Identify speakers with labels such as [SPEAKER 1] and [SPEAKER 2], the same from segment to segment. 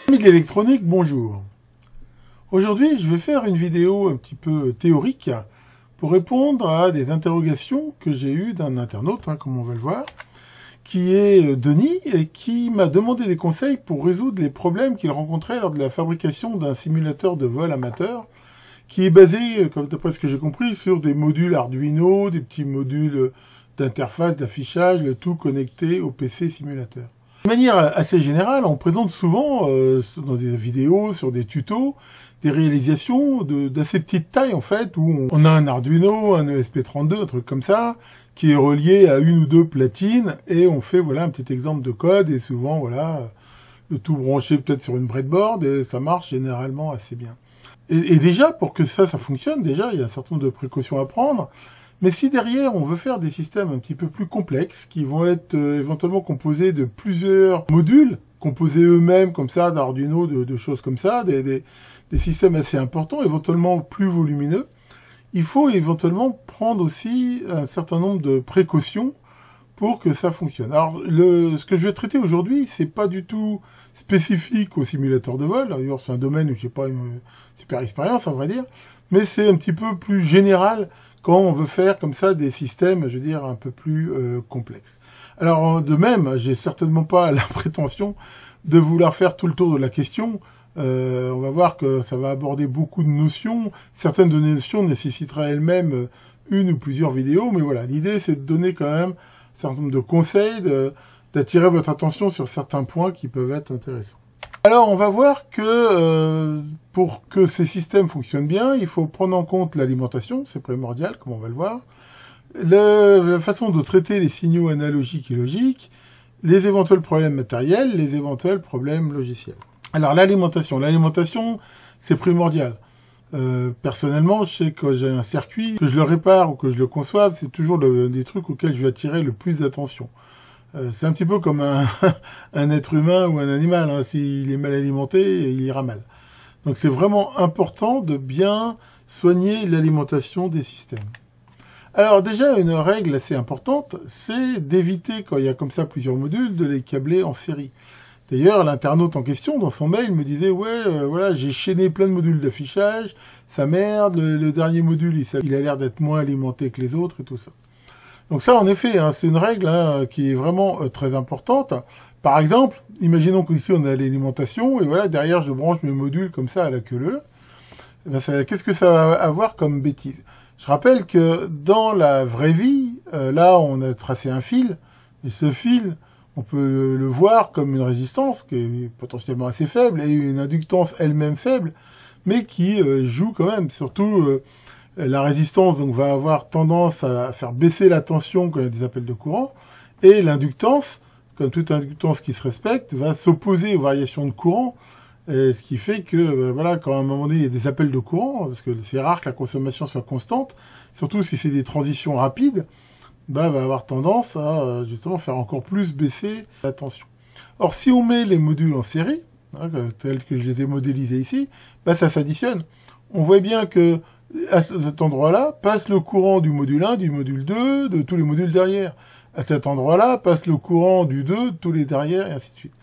[SPEAKER 1] Amis de l'électronique, bonjour. Aujourd'hui, je vais faire une vidéo un petit peu théorique pour répondre à des interrogations que j'ai eues d'un internaute, comme on va le voir, qui est Denis et qui m'a demandé des conseils pour résoudre les problèmes qu'il rencontrait lors de la fabrication d'un simulateur de vol amateur qui est basé, comme d'après ce que j'ai compris, sur des modules Arduino, des petits modules d'interface, d'affichage, le tout connecté au PC simulateur. De manière assez générale, on présente souvent dans des vidéos, sur des tutos, des réalisations d'assez petite taille en fait, où on a un Arduino, un ESP32, un truc comme ça, qui est relié à une ou deux platines, et on fait voilà un petit exemple de code, et souvent voilà, le tout branché peut-être sur une breadboard, et ça marche généralement assez bien. Et déjà, pour que ça fonctionne, déjà, il y a un certain nombre de précautions à prendre. Mais si derrière, on veut faire des systèmes un petit peu plus complexes, qui vont être éventuellement composés de plusieurs modules, composés eux-mêmes, comme ça, d'Arduino, de choses comme ça, des systèmes assez importants, éventuellement plus volumineux, il faut éventuellement prendre aussi un certain nombre de précautions pour que ça fonctionne. Alors, ce que je vais traiter aujourd'hui, c'est pas du tout spécifique au simulateur de vol. D'ailleurs, c'est un domaine où j'ai pas une super expérience, à vrai dire, mais c'est un petit peu plus général quand on veut faire comme ça des systèmes, je veux dire, un peu plus complexes. Alors, de même, j'ai certainement pas la prétention de vouloir faire tout le tour de la question. On va voir que ça va aborder beaucoup de notions. Certaines de notions nécessiteraient elles-mêmes une ou plusieurs vidéos, mais voilà, l'idée c'est de donner quand même un certain nombre de conseils, d'attirer votre attention sur certains points qui peuvent être intéressants. Alors, on va voir que pour que ces systèmes fonctionnent bien, il faut prendre en compte l'alimentation, c'est primordial, comme on va le voir, la façon de traiter les signaux analogiques et logiques, les éventuels problèmes matériels, les éventuels problèmes logiciels. Alors, l'alimentation, c'est primordial. Personnellement, je sais que j'ai un circuit, que je le répare ou que je le conçoive, c'est toujours des trucs auxquels je vais attirer le plus d'attention. C'est un petit peu comme un être humain ou un animal, s'il est mal alimenté, il ira mal. Donc c'est vraiment important de bien soigner l'alimentation des systèmes. Alors déjà, une règle assez importante, c'est d'éviter, quand il y a comme ça plusieurs modules, de les câbler en série. D'ailleurs, l'internaute en question, dans son mail, me disait « Ouais, voilà, j'ai chaîné plein de modules d'affichage, ça merde, le dernier module, il a l'air d'être moins alimenté que les autres et tout ça. » Donc ça, en effet, c'est une règle qui est vraiment très importante. Par exemple, imaginons qu'ici, on a l'alimentation, et voilà, derrière, je branche mes modules comme ça à la queue leu. Qu'est-ce que ça va avoir comme bêtise? Je rappelle que dans la vraie vie, là, on a tracé un fil, et ce fil, on peut le voir comme une résistance qui est potentiellement assez faible et une inductance elle-même faible, mais qui joue quand même. Surtout, la résistance donc va avoir tendance à faire baisser la tension quand il y a des appels de courant, et l'inductance, comme toute inductance qui se respecte, va s'opposer aux variations de courant, ce qui fait que voilà, quand à un moment donné il y a des appels de courant, parce que c'est rare que la consommation soit constante, surtout si c'est des transitions rapides, va avoir tendance à justement faire encore plus baisser la tension. Or, si on met les modules en série, tels que je les ai modélisés ici, ça s'additionne. On voit bien que à cet endroit-là, passe le courant du module 1, du module 2, de tous les modules derrière. À cet endroit-là, passe le courant du 2, de tous les derrière, et ainsi de suite.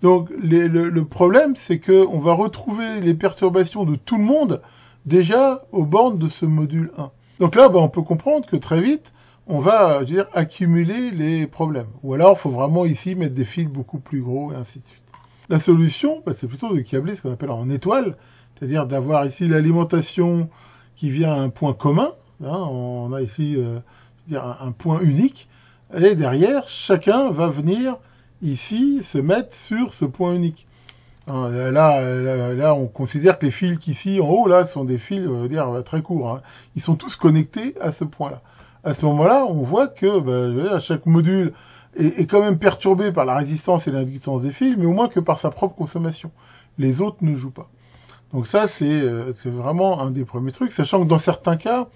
[SPEAKER 1] Donc, le problème, c'est qu'on va retrouver les perturbations de tout le monde déjà aux bornes de ce module 1. Donc là, on peut comprendre que très vite, on va, accumuler les problèmes. Ou alors, il faut vraiment ici mettre des fils beaucoup plus gros, et ainsi de suite. La solution, c'est plutôt de câbler ce qu'on appelle en étoile, c'est-à-dire d'avoir ici l'alimentation qui vient à un point commun. On a ici un point unique. Et derrière, chacun va venir ici se mettre sur ce point unique. Là, on considère que les fils qu'ici, en haut, là, sont des fils, très courts. Ils sont tous connectés à ce point-là. À ce moment-là, on voit que chaque module est quand même perturbé par la résistance et l'inductance des fils, mais au moins que par sa propre consommation. Les autres ne jouent pas. Donc ça, c'est vraiment un des premiers trucs, sachant que dans certains cas,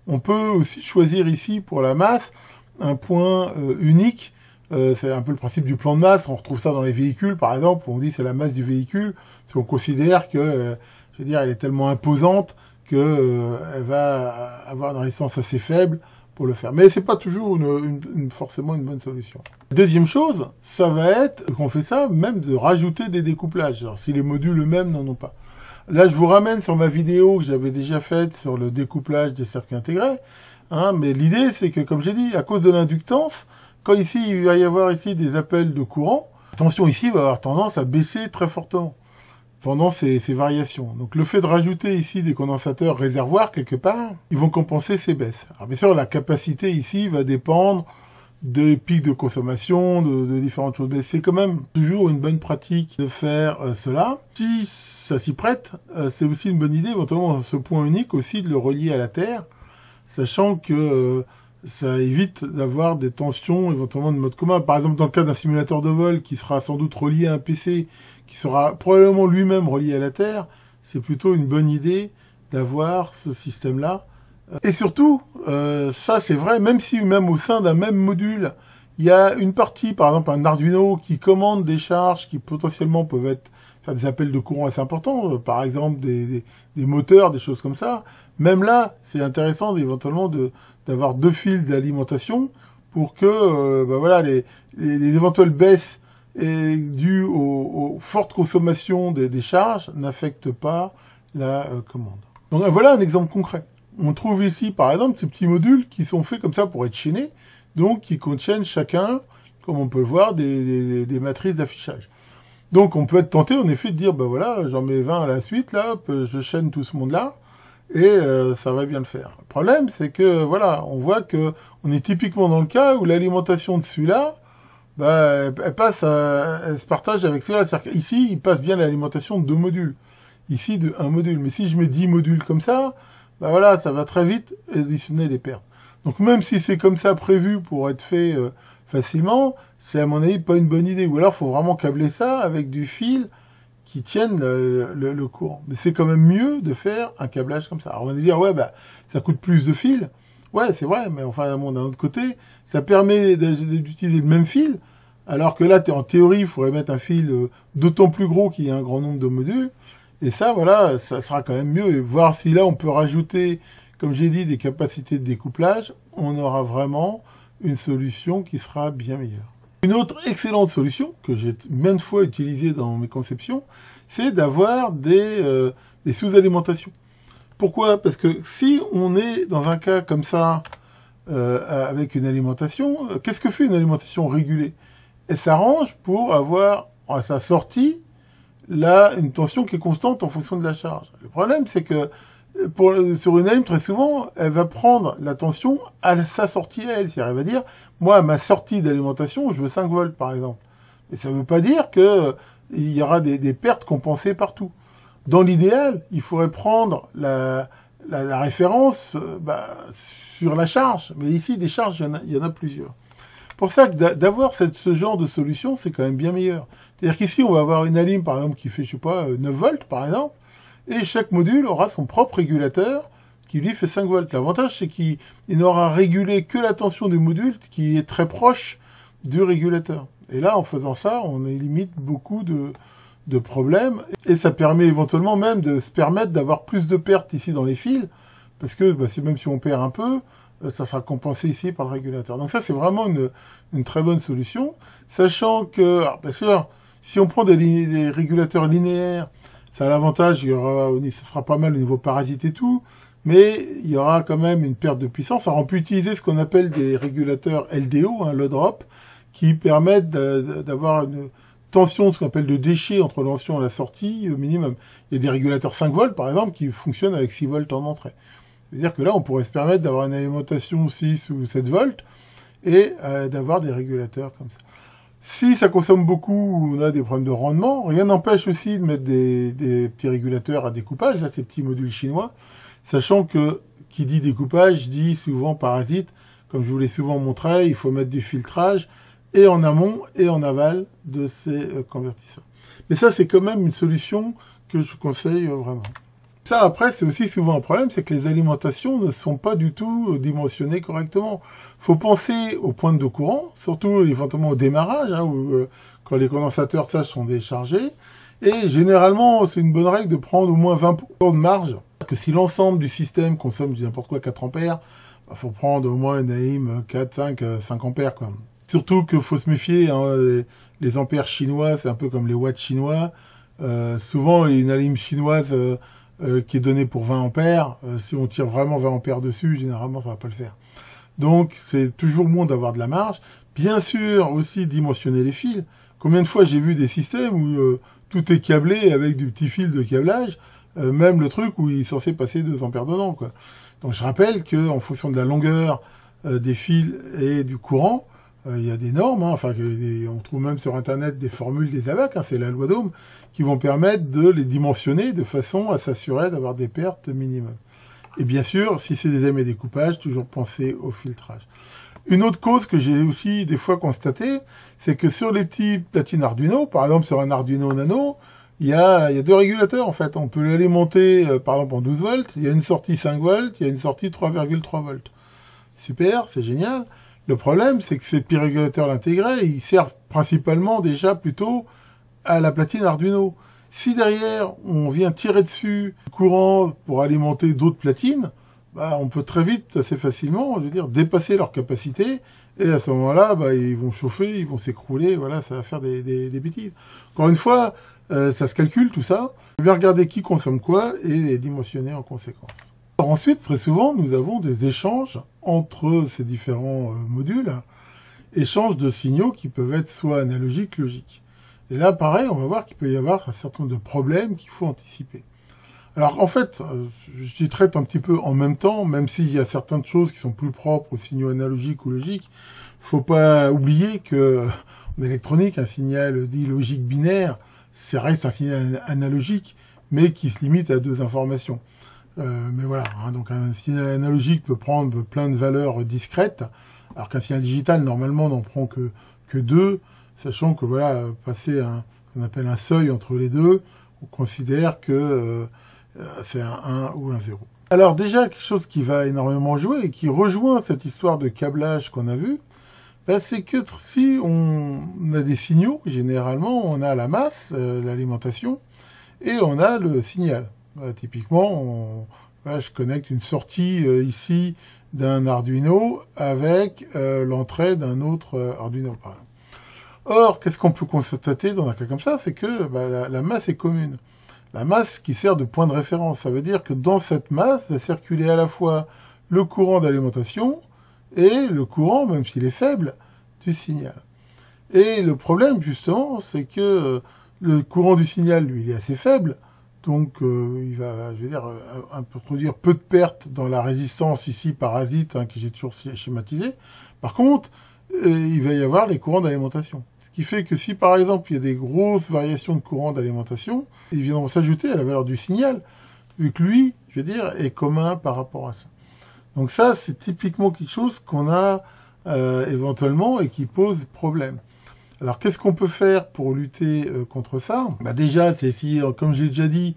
[SPEAKER 1] on peut aussi choisir ici, pour la masse, un point unique. C'est un peu le principe du plan de masse. On retrouve ça dans les véhicules, par exemple, où on dit c'est la masse du véhicule, parce qu'on considère que, elle est tellement imposante qu'elle va avoir une résistance assez faible pour le faire. Mais c'est pas toujours forcément une bonne solution. Deuxième chose, ça va être qu'on fait ça, même de rajouter des découplages. Alors, si les modules eux-mêmes n'en ont pas. Là, je vous ramène sur ma vidéo que j'avais déjà faite sur le découplage des circuits intégrés. Hein, mais l'idée, c'est que, comme j'ai dit, à cause de l'inductance, quand ici, il va y avoir ici des appels de courant, la tension ici va avoir tendance à baisser très fortement pendant ces variations. Donc le fait de rajouter ici des condensateurs réservoirs quelque part, ils vont compenser ces baisses. Alors bien sûr, la capacité ici va dépendre des pics de consommation, de différentes choses. Mais c'est quand même toujours une bonne pratique de faire cela. Si ça s'y prête, c'est aussi une bonne idée, éventuellement ce point unique aussi de le relier à la Terre, sachant que ça évite d'avoir des tensions éventuellement de mode commun. Par exemple, dans le cas d'un simulateur de vol qui sera sans doute relié à un PC, qui sera probablement lui-même relié à la Terre, c'est plutôt une bonne idée d'avoir ce système-là. Et surtout, ça c'est vrai, même si même au sein d'un même module, il y a une partie, par exemple un Arduino, qui commande des charges qui potentiellement peuvent faire des appels de courant assez importants, par exemple des moteurs, des choses comme ça. Même là, c'est intéressant éventuellement d'avoir deux fils d'alimentation pour que voilà, les éventuelles baisses dues aux fortes consommations des charges n'affectent pas la commande. Donc voilà un exemple concret. On trouve ici par exemple ces petits modules qui sont faits comme ça pour être chaînés, donc qui contiennent chacun, comme on peut le voir, des matrices d'affichage. Donc on peut être tenté en effet de dire, ben voilà, j'en mets 20 à la suite, là, je chaîne tout ce monde-là, et ça va bien le faire. Le problème, c'est que, voilà, on voit que on est typiquement dans le cas où l'alimentation de celui-là, bah, elle se partage avec celui-là. C'est-à-dire qu'ici, il passe bien l'alimentation de deux modules. Ici, de un module. Mais si je mets 10 modules comme ça, bah voilà, ça va très vite additionner les pertes. Donc même si c'est comme ça prévu pour être fait facilement, c'est à mon avis pas une bonne idée. Ou alors, il faut vraiment câbler ça avec du fil qui tienne le courant. Mais c'est quand même mieux de faire un câblage comme ça. Alors on va dire, ouais, bah, ça coûte plus de fils. Ouais, c'est vrai, mais enfin, bon, d'un autre côté, ça permet d'utiliser le même fil, alors que là, en théorie, il faudrait mettre un fil d'autant plus gros qu'il y a un grand nombre de modules. Et ça, voilà, ça sera quand même mieux. Et voir si là, on peut rajouter, comme j'ai dit, des capacités de découplage, on aura vraiment une solution qui sera bien meilleure. Une autre excellente solution, que j'ai maintes fois utilisée dans mes conceptions, c'est d'avoir des sous-alimentations. Pourquoi? Parce que si on est dans un cas comme ça, avec une alimentation, qu'est-ce que fait une alimentation régulée? Elle s'arrange pour avoir à sa sortie là une tension qui est constante en fonction de la charge. Le problème, c'est que sur une alim, très souvent, elle va prendre la tension à sa sortie à elle. C'est-à-dire, elle va dire, moi, à ma sortie d'alimentation, je veux 5 volts, par exemple. Mais ça ne veut pas dire qu'il y aura des pertes compensées partout. Dans l'idéal, il faudrait prendre la référence sur la charge. Mais ici, des charges, il y en a plusieurs. Pour ça que d'avoir ce genre de solution, c'est quand même bien meilleur. C'est-à-dire qu'ici, on va avoir une alim, par exemple, qui fait, je sais pas, 9 volts, par exemple, et chaque module aura son propre régulateur qui, lui, fait 5 volts. L'avantage, c'est qu'il n'aura régulé que la tension du module qui est très proche du régulateur. Et là, en faisant ça, on limite beaucoup de problèmes, et ça permet éventuellement même de se permettre d'avoir plus de pertes ici dans les fils, parce que même si on perd un peu, ça sera compensé ici par le régulateur. Donc ça, c'est vraiment une très bonne solution, sachant que, alors, bien sûr, si on prend des régulateurs linéaires, ça a l'avantage, ça sera pas mal au niveau parasite et tout, mais il y aura quand même une perte de puissance. Alors on peut utiliser ce qu'on appelle des régulateurs LDO, load drop, qui permettent d'avoir une tension, ce qu'on appelle de déchet entre l'ension et la sortie au minimum. Il y a des régulateurs 5 volts, par exemple, qui fonctionnent avec 6 volts en entrée. C'est-à-dire que là, on pourrait se permettre d'avoir une alimentation 6 ou 7 volts et d'avoir des régulateurs comme ça. Si ça consomme beaucoup, on a des problèmes de rendement, rien n'empêche aussi de mettre des petits régulateurs à découpage, là, ces petits modules chinois, sachant que qui dit découpage dit souvent parasite. Comme je vous l'ai souvent montré, il faut mettre du filtrage et en amont et en aval de ces convertisseurs. Mais ça, c'est quand même une solution que je conseille vraiment. Ça, après, c'est aussi souvent un problème, c'est que les alimentations ne sont pas du tout dimensionnées correctement. Faut penser aux pointes de courant, surtout éventuellement au démarrage, où, quand les condensateurs sont déchargés. Et généralement, c'est une bonne règle de prendre au moins 20% de marge. Que si l'ensemble du système consomme, je dis n'importe quoi, 4 ampères, il faut prendre au moins une AIM 4, 5 ampères, quoi. Surtout qu'il faut se méfier, hein, les ampères chinois, c'est un peu comme les watts chinois. Souvent, une AIM chinoise qui est donnée pour 20 ampères, si on tire vraiment 20 ampères dessus, généralement, ça va pas le faire. Donc, c'est toujours bon d'avoir de la marge. Bien sûr, aussi dimensionner les fils. Combien de fois j'ai vu des systèmes où tout est câblé avec du petit fil de câblage, même le truc où il est censé passer 2 ampères dedans, quoi. Donc, je rappelle que en fonction de la longueur des fils et du courant, il y a des normes, hein, enfin, on trouve même sur Internet des formules des AVAC, hein, c'est la loi d'Ohm, qui vont permettre de les dimensionner de façon à s'assurer d'avoir des pertes minimum. Et bien sûr, si c'est des aimés découpages, toujours penser au filtrage. Une autre cause que j'ai aussi des fois constatée, c'est que sur les petits platines Arduino, par exemple sur un Arduino Nano, il y a 2 régulateurs en fait. On peut l'alimenter par exemple en 12 volts, il y a une sortie 5 volts, il y a une sortie 3,3 volts. Super, c'est génial. Le problème, c'est que ces petits régulateurs intégrés, ils servent principalement déjà plutôt à la platine Arduino. Si derrière, on vient tirer dessus du courant pour alimenter d'autres platines, bah, on peut très vite, assez facilement, je veux dire, dépasser leur capacité, et à ce moment-là, bah, ils vont chauffer, ils vont s'écrouler, voilà, ça va faire des bêtises. Encore une fois, ça se calcule, tout ça. On va bien regarder qui consomme quoi, et les dimensionner en conséquence. Alors ensuite, très souvent, nous avons des échanges entre ces différents modules, échanges de signaux qui peuvent être soit analogiques, logiques. Et là, pareil, on va voir qu'il peut y avoir un certain nombre de problèmes qu'il faut anticiper. Alors, en fait, j'y traite un petit peu en même temps, même s'il y a certaines choses qui sont plus propres aux signaux analogiques ou logiques. Faut pas oublier que, en électronique, un signal dit logique binaire, ça reste un signal analogique, mais qui se limite à 2 informations. Mais voilà, hein, donc un signal analogique peut prendre plein de valeurs discrètes, alors qu'un signal digital, normalement, n'en prend que 2, sachant que, voilà, passer qu'on appelle un seuil entre les deux, on considère que c'est un 1 ou un 0. Alors déjà, quelque chose qui va énormément jouer et qui rejoint cette histoire de câblage qu'on a vu, ben, c'est que si on a des signaux, généralement, on a la masse, l'alimentation, et on a le signal. Typiquement, voilà, je connecte une sortie ici d'un Arduino avec l'entrée d'un autre Arduino, par exemple. Or, qu'est-ce qu'on peut constater dans un cas comme ça? C'est que la masse est commune. La masse qui sert de point de référence. Ça veut dire que dans cette masse va circuler à la fois le courant d'alimentation et le courant, même s'il est faible, du signal. Et le problème, justement, c'est que le courant du signal, lui, il est assez faible. Donc, il va, je veux dire, produire peu de pertes dans la résistance ici parasite, hein, que j'ai toujours schématisé. Par contre, il va y avoir les courants d'alimentation. Ce qui fait que si, par exemple, il y a des grosses variations de courant d'alimentation, ils viendront s'ajouter à la valeur du signal, vu que lui, je veux dire, est commun par rapport à ça. Donc ça, c'est typiquement quelque chose qu'on a éventuellement et qui pose problème. Alors, qu'est-ce qu'on peut faire pour lutter contre ça? Bah déjà, c'est essayer, comme j'ai déjà dit,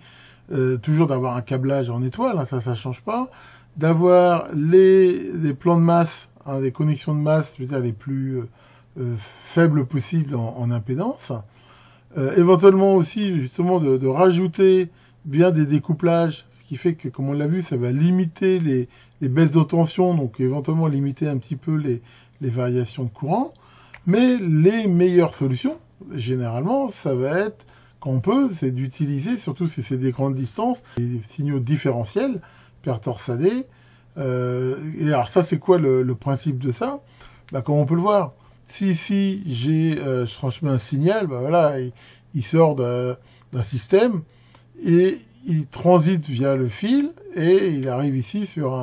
[SPEAKER 1] toujours d'avoir un câblage en étoile, hein, ça change pas, d'avoir les plans de masse, hein, des connexions de masse, je veux dire, les plus faibles possibles en impédance. Éventuellement aussi, justement, de rajouter bien des découplages, ce qui fait que, comme on l'a vu, ça va limiter les baisses de tension, donc éventuellement limiter un petit peu les variations de courant. Mais les meilleures solutions, généralement, ça va être, quand on peut, c'est d'utiliser, surtout si c'est des grandes distances, des signaux différentiels, paires torsadées. Et alors ça, c'est quoi le principe de ça? Bah, comme on peut le voir, si ici je transmets un signal, bah voilà, il sort d'un système et il transite via le fil et il arrive ici sur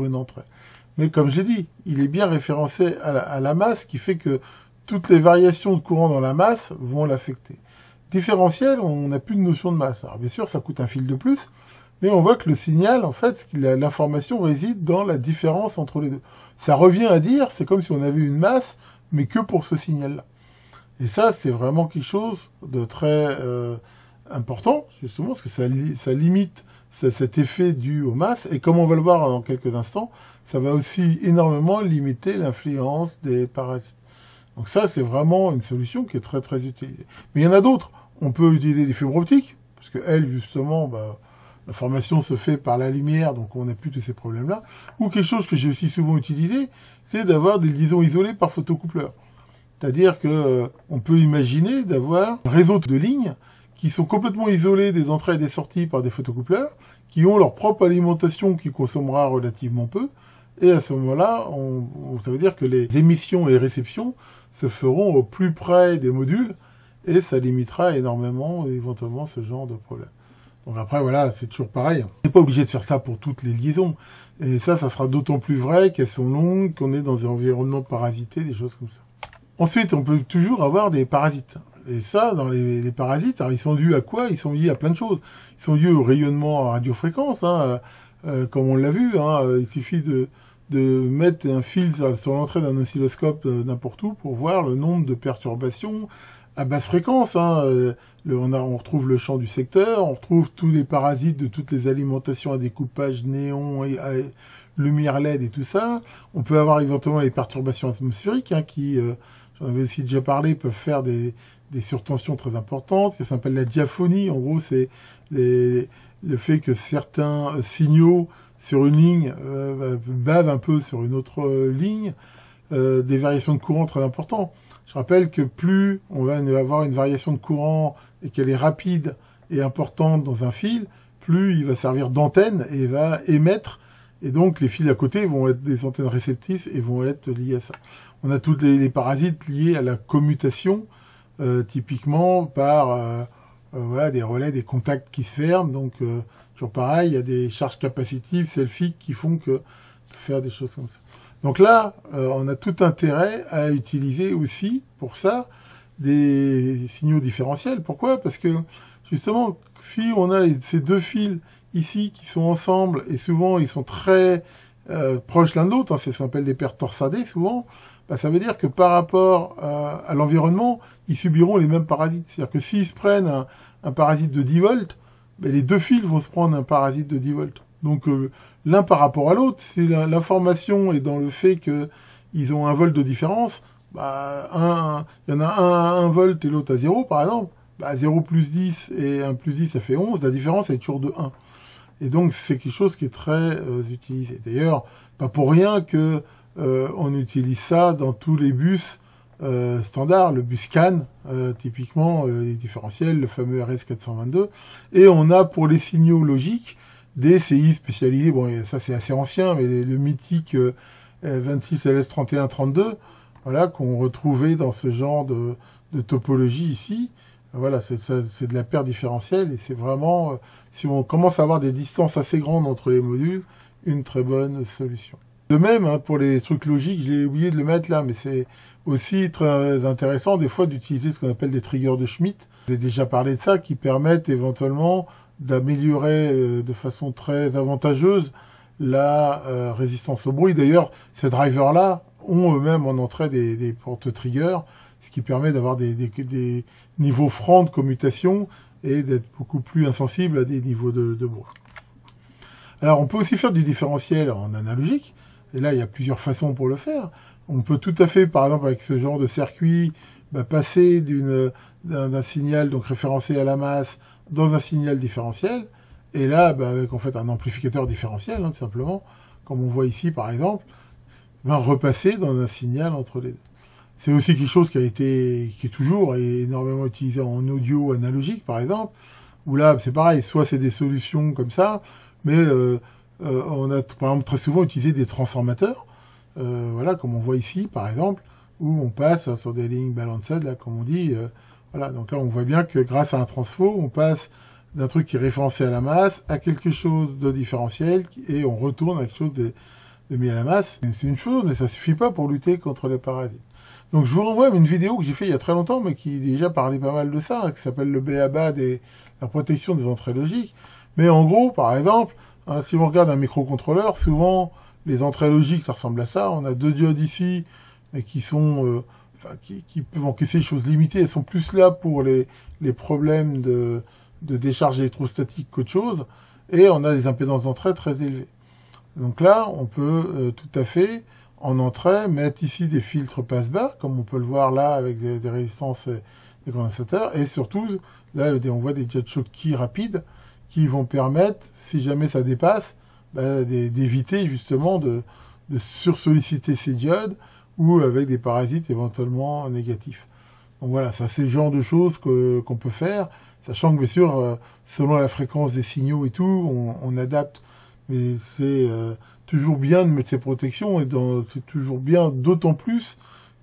[SPEAKER 1] une entrée. Mais comme j'ai dit, il est bien référencé à la masse, qui fait que toutes les variations de courant dans la masse vont l'affecter. Différentiel, on n'a plus de notion de masse. Alors bien sûr, ça coûte un fil de plus, mais on voit que le signal, en fait, l'information réside dans la différence entre les deux. Ça revient à dire, c'est comme si on avait une masse, mais que pour ce signal-là. Et ça, c'est vraiment quelque chose de très important, justement, parce que ça limite cet effet dû aux masses, et comme on va le voir dans quelques instants, ça va aussi énormément limiter l'influence des parasites. Donc ça, c'est vraiment une solution qui est très très utilisée. Mais il y en a d'autres. On peut utiliser des fibres optiques, parce que elles, justement, bah, la formation se fait par la lumière, donc on n'a plus tous ces problèmes-là. Ou quelque chose que j'ai aussi souvent utilisé, c'est d'avoir des liaisons isolées par photocoupleur. C'est-à-dire que on peut imaginer d'avoir un réseau de lignes qui sont complètement isolées des entrées et des sorties par des photocoupleurs, qui ont leur propre alimentation qui consommera relativement peu, et à ce moment-là, ça veut dire que les émissions et les réceptions se feront au plus près des modules, et ça limitera énormément, éventuellement, ce genre de problème. Donc après, voilà, c'est toujours pareil. On n'est pas obligé de faire ça pour toutes les liaisons. Et ça sera d'autant plus vrai qu'elles sont longues, qu'on est dans des environnements parasités, des choses comme ça. Ensuite, on peut toujours avoir des parasites. Et ça, dans les parasites, alors ils sont dus à quoi? Ils sont liés à plein de choses. Ils sont liés au rayonnement à radiofréquence, comme on l'a vu. Il suffit de mettre un fil sur l'entrée d'un oscilloscope n'importe où pour voir le nombre de perturbations à basse fréquence. On retrouve le champ du secteur, on retrouve tous les parasites de toutes les alimentations à découpage néon et lumière LED et tout ça. On peut avoir éventuellement les perturbations atmosphériques qui, j'en avais aussi déjà parlé, peuvent faire des surtensions très importantes. Ça s'appelle la diaphonie. En gros, c'est le fait que certains signaux sur une ligne bavent un peu sur une autre ligne, des variations de courant très importantes. Je rappelle que plus on va avoir une variation de courant et qu'elle est rapide et importante dans un fil, plus il va servir d'antenne et va émettre. Et donc les fils à côté vont être des antennes réceptrices et vont être liés à ça. On a tous les parasites liés à la commutation, typiquement par des relais, des contacts qui se ferment. Donc toujours pareil, il y a des charges capacitives, selfiques qui font que faire des choses comme ça. Donc là, on a tout intérêt à utiliser aussi, pour ça, des signaux différentiels. Pourquoi? Parce que, justement, si on a ces deux fils ici qui sont ensemble, et souvent ils sont très proches l'un de l'autre, ça s'appelle des paires torsadées souvent, ça veut dire que par rapport à l'environnement, ils subiront les mêmes parasites. C'est-à-dire que s'ils se prennent un parasite de 10 volts, les deux fils vont se prendre un parasite de 10 volts. Donc l'un par rapport à l'autre, si l'information est dans le fait qu'ils ont 1 volt de différence, il y en a un à 1 volt et l'autre à 0 par exemple, 0 plus 10 et 1 plus 10 ça fait 11, la différence est toujours de 1. Et donc c'est quelque chose qui est très utilisé. D'ailleurs, pas pour rien que on utilise ça dans tous les bus standards, le bus CAN, typiquement les différentiels, le fameux RS422, et on a pour les signaux logiques des CI spécialisés, bon ça c'est assez ancien, mais le mythique 26 LS3132, voilà, qu'on retrouvait dans ce genre de topologie ici. Voilà, c'est de la paire différentielle, et c'est vraiment, si on commence à avoir des distances assez grandes entre les modules, une très bonne solution. De même, pour les trucs logiques, j'ai oublié de le mettre là, mais c'est aussi très intéressant des fois d'utiliser ce qu'on appelle des triggers de Schmitt. J'ai déjà parlé de ça, qui permettent éventuellement d'améliorer de façon très avantageuse la résistance au bruit. D'ailleurs, ces drivers-là ont eux-mêmes en entrée des portes trigger, ce qui permet d'avoir des niveaux francs de commutation et d'être beaucoup plus insensible à des niveaux de bruit. Alors, on peut aussi faire du différentiel en analogique, et là, il y a plusieurs façons pour le faire. On peut tout à fait, par exemple, avec ce genre de circuit, passer d'un signal donc référencé à la masse dans un signal différentiel, et là, avec en fait un amplificateur différentiel, tout simplement, comme on voit ici, par exemple, repasser dans un signal entre les deux. C'est aussi quelque chose qui est toujours énormément utilisé en audio analogique, par exemple, où là, c'est pareil, soit c'est des solutions comme ça, mais on a, par exemple, très souvent utilisé des transformateurs, voilà, comme on voit ici, par exemple, où on passe sur des lignes balanced, là, comme on dit, voilà, donc là, on voit bien que grâce à un transfo, on passe d'un truc qui est référencé à la masse à quelque chose de différentiel, et on retourne à quelque chose de mis à la masse. C'est une chose, mais ça suffit pas pour lutter contre les parasites. Donc je vous renvoie à une vidéo que j'ai fait il y a très longtemps, mais qui déjà parlait pas mal de ça, qui s'appelle le B.A.B.A. la protection des entrées logiques. Mais en gros, par exemple, si on regarde un microcontrôleur, souvent les entrées logiques, ça ressemble à ça. On a deux diodes ici, mais qui sont, qui peuvent encaisser des choses limitées. Elles sont plus là pour les problèmes de décharge électrostatique qu'autre chose. Et on a des impédances d'entrée très élevées. Donc là, on peut tout à fait, en entrée, mettre ici des filtres passe-bas, comme on peut le voir là avec des résistances des condensateurs, et surtout, là, on voit des jet shock key rapides qui vont permettre, si jamais ça dépasse, d'éviter justement de sursolliciter ces diodes ou avec des parasites éventuellement négatifs. Donc voilà, ça c'est le genre de choses qu'on peut faire, sachant que bien sûr, selon la fréquence des signaux et tout, on adapte. Mais c'est toujours bien de mettre ces protections, et c'est toujours bien d'autant plus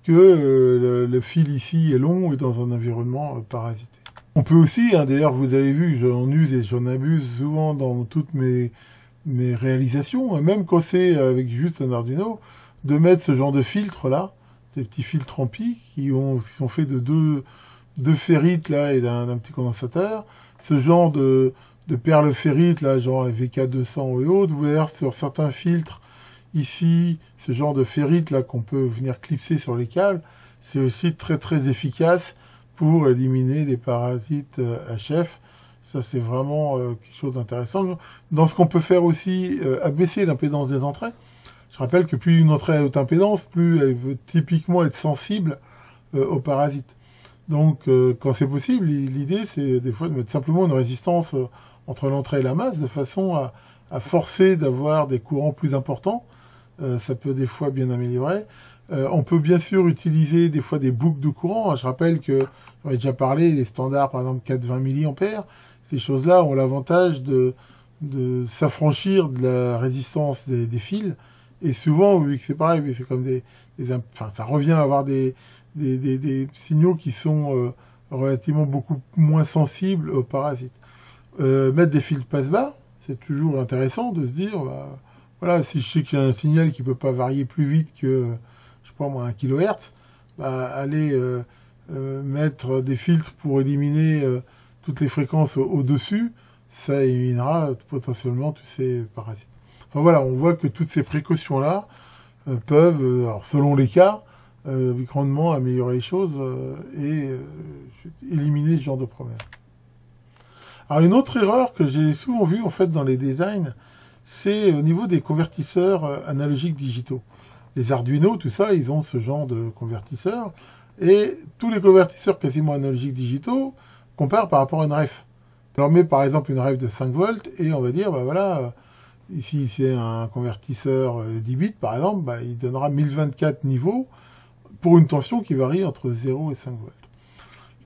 [SPEAKER 1] que le fil ici est long et dans un environnement parasité. On peut aussi, d'ailleurs vous avez vu, j'en use et j'en abuse souvent dans toutes mes réalisations, même quand c'est avec juste un Arduino, de mettre ce genre de filtre là, ces petits filtres amplis qui sont faits de deux ferrites là et d'un petit condensateur, ce genre de perles ferrites là, genre les VK200 et autres, vous voyez sur certains filtres ici, ce genre de ferrites là qu'on peut venir clipser sur les câbles, c'est aussi très très efficace pour éliminer les parasites HF. Ça, c'est vraiment quelque chose d'intéressant. Dans ce qu'on peut faire aussi, abaisser l'impédance des entrées. Je rappelle que plus une entrée a haute impédance, plus elle veut typiquement être sensible aux parasites. Donc, quand c'est possible, l'idée, c'est des fois de mettre simplement une résistance entre l'entrée et la masse, de façon à forcer d'avoir des courants plus importants. Ça peut des fois bien améliorer. On peut bien sûr utiliser des fois des boucles de courant. Je rappelle que, j'en ai déjà parlé, les standards, par exemple 420 mA, ces choses-là ont l'avantage de s'affranchir de la résistance des fils. Et souvent, vu que c'est pareil, c'est comme ça revient à avoir des signaux qui sont relativement beaucoup moins sensibles aux parasites. Mettre des fils passe-bas, c'est toujours intéressant de se dire, voilà, si je sais que j'ai un signal qui peut pas varier plus vite que, je sais pas moi, 1 kHz, aller mettre des filtres pour éliminer toutes les fréquences au-dessus, ça éliminera potentiellement tous ces parasites. Enfin voilà, on voit que toutes ces précautions-là peuvent, alors selon les cas, grandement améliorer les choses et éliminer ce genre de problème. Alors une autre erreur que j'ai souvent vue en fait dans les designs, c'est au niveau des convertisseurs analogiques digitaux. Les Arduino, tout ça, ils ont ce genre de convertisseurs, et tous les convertisseurs quasiment analogiques digitaux comparent par rapport à une ref. On leur met par exemple une ref de 5 volts, et on va dire, voilà, ici c'est un convertisseur 10 bits par exemple, il donnera 1024 niveaux pour une tension qui varie entre 0 et 5 volts.